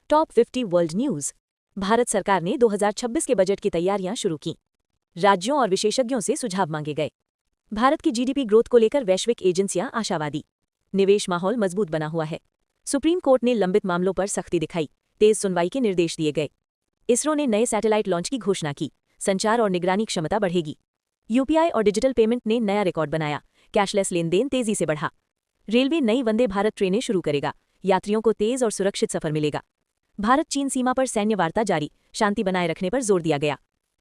Top 50 world news. Bharat सरकार ने 2026 के बजट की तैयारियां शुरू की। राज्यों और विशेषज्ञों से सुझाव मांगे गए। भारत की जीडीपी ग्रोथ को लेकर वैश्विक एजेंसियां आशावादी। निवेश माहौल मजबूत बना हुआ है। सुप्रीम कोर्ट ने लंबित मामलों पर सख्ती दिखाई, तेज सुनवाई के निर्देश दिए गए। इसरो ने नए सैटेलाइट लॉन्च की घोषणा की, संचार और निगरानी क्षमता बढ़ेगी। यूपीआई और डिजिटल पेमेंट ने नया रिकॉर्ड बनाया, कैशलेस लेनदेन तेजी से बढ़ा। रेलवे नई वंदे भारत ट्रेनें शुरू करेगा, यात्रियों को तेज और सुरक्षित सफर मिलेगा। भारत चीन सीमा पर सैन्य वार्ता जारी, शांति बनाए रखने पर जोर दिया गया।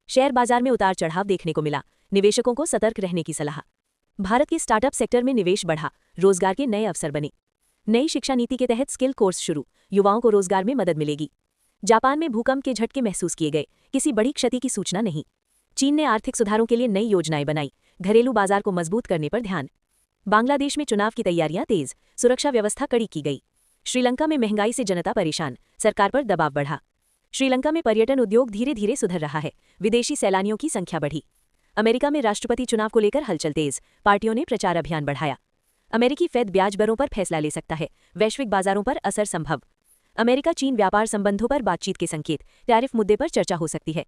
शेयर बाजार में उतार चढ़ाव देखने को मिला, निवेशकों को सतर्क रहने की सलाह। भारत के स्टार्टअप सेक्टर में निवेश बढ़ा, रोजगार के नए अवसर बने। नई शिक्षा नीति के तहत स्किल कोर्स शुरू, युवाओं को रोजगार में मदद मिलेगी। जापान में भूकंप के झटके महसूस किए गए, किसी बड़ी क्षति की सूचना नहीं। चीन ने आर्थिक सुधारों के लिए नई योजनाएं बनाई, घरेलू बाजार को मजबूत करने पर ध्यान। बांग्लादेश में चुनाव की तैयारियां तेज, सुरक्षा व्यवस्था कड़ी की गई। श्रीलंका में महंगाई से जनता परेशान, सरकार पर दबाव बढ़ा। श्रीलंका में पर्यटन उद्योग धीरे धीरे सुधर रहा है, विदेशी सैलानियों की संख्या बढ़ी। अमेरिका में राष्ट्रपति चुनाव को लेकर हलचल तेज, पार्टियों ने प्रचार अभियान बढ़ाया। अमेरिकी फेड ब्याज दरों पर फैसला ले सकता है, वैश्विक बाजारों पर असर संभव। अमेरिका चीन व्यापार संबंधों पर बातचीत के संकेत, टैरिफ मुद्दे पर चर्चा हो सकती है।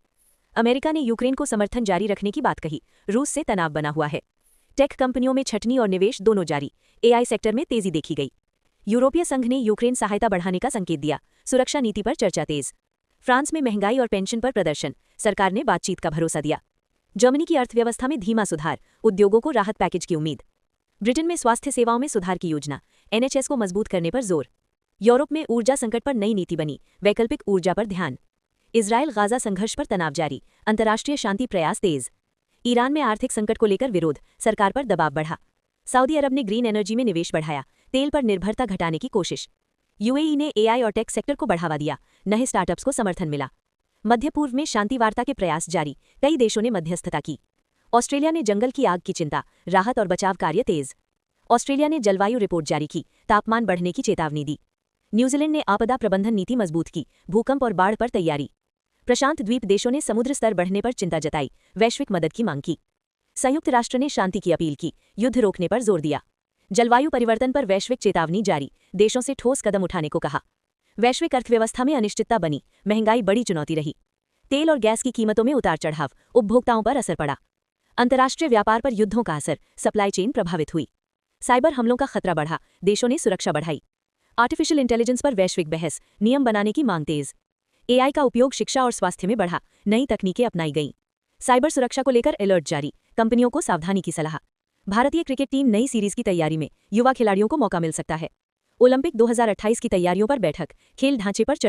अमेरिका ने यूक्रेन को समर्थन जारी रखने की बात कही, रूस से तनाव बना हुआ है। टेक कंपनियों में छटनी और निवेश दोनों जारी, एआई सेक्टर में तेजी देखी गई। यूरोपीय संघ ने यूक्रेन सहायता बढ़ाने का संकेत दिया, सुरक्षा नीति पर चर्चा तेज। फ्रांस में महंगाई और पेंशन पर प्रदर्शन, सरकार ने बातचीत का भरोसा दिया। जर्मनी की अर्थव्यवस्था में धीमा सुधार, उद्योगों को राहत पैकेज की उम्मीद। ब्रिटेन में स्वास्थ्य सेवाओं में सुधार की योजना, एनएचएस को मजबूत करने पर जोर। यूरोप में ऊर्जा संकट पर नई नीति बनी, वैकल्पिक ऊर्जा पर ध्यान। इजरायल गाजा संघर्ष पर तनाव जारी, अंतर्राष्ट्रीय शांति प्रयास तेज। ईरान में आर्थिक संकट को लेकर विरोध, सरकार पर दबाव बढ़ा। सऊदी अरब ने ग्रीन एनर्जी में निवेश बढ़ाया, तेल पर निर्भरता घटाने की कोशिश। यूएई ने एआई और टेक सेक्टर को बढ़ावा दिया, नए स्टार्टअप्स को समर्थन मिला। मध्य पूर्व में शांति वार्ता के प्रयास जारी, कई देशों ने मध्यस्थता की। ऑस्ट्रेलिया ने जंगल की आग की चिंता, राहत और बचाव कार्य तेज। ऑस्ट्रेलिया ने जलवायु रिपोर्ट जारी की, तापमान बढ़ने की चेतावनी दी। न्यूजीलैंड ने आपदा प्रबंधन नीति मजबूत की, भूकंप और बाढ़ पर तैयारी। प्रशांत द्वीप देशों ने समुद्र स्तर बढ़ने पर चिंता जताई, वैश्विक मदद की मांग की। संयुक्त राष्ट्र ने शांति की अपील की, युद्ध रोकने पर जोर दिया। जलवायु परिवर्तन पर वैश्विक चेतावनी जारी, देशों से ठोस कदम उठाने को कहा। वैश्विक अर्थव्यवस्था में अनिश्चितता बनी, महंगाई बड़ी चुनौती रही। तेल और गैस की कीमतों में उतार चढ़ाव, उपभोक्ताओं पर असर पड़ा। अंतर्राष्ट्रीय व्यापार पर युद्धों का असर, सप्लाई चेन प्रभावित हुई। साइबर हमलों का खतरा बढ़ा, देशों ने सुरक्षा बढ़ाई। आर्टिफिशियल इंटेलिजेंस पर वैश्विक बहस, नियम बनाने की मांग तेज। एआई का उपयोग शिक्षा और स्वास्थ्य में बढ़ा, नई तकनीकें अपनाई गईं। साइबर सुरक्षा को लेकर अलर्ट जारी, कंपनियों को सावधानी की सलाह। भारतीय क्रिकेट टीम नई सीरीज की तैयारी में, युवा खिलाड़ियों को मौका मिल सकता है। ओलंपिक 2028 की तैयारियों पर बैठक, खेल ढांचे पर चर्चा।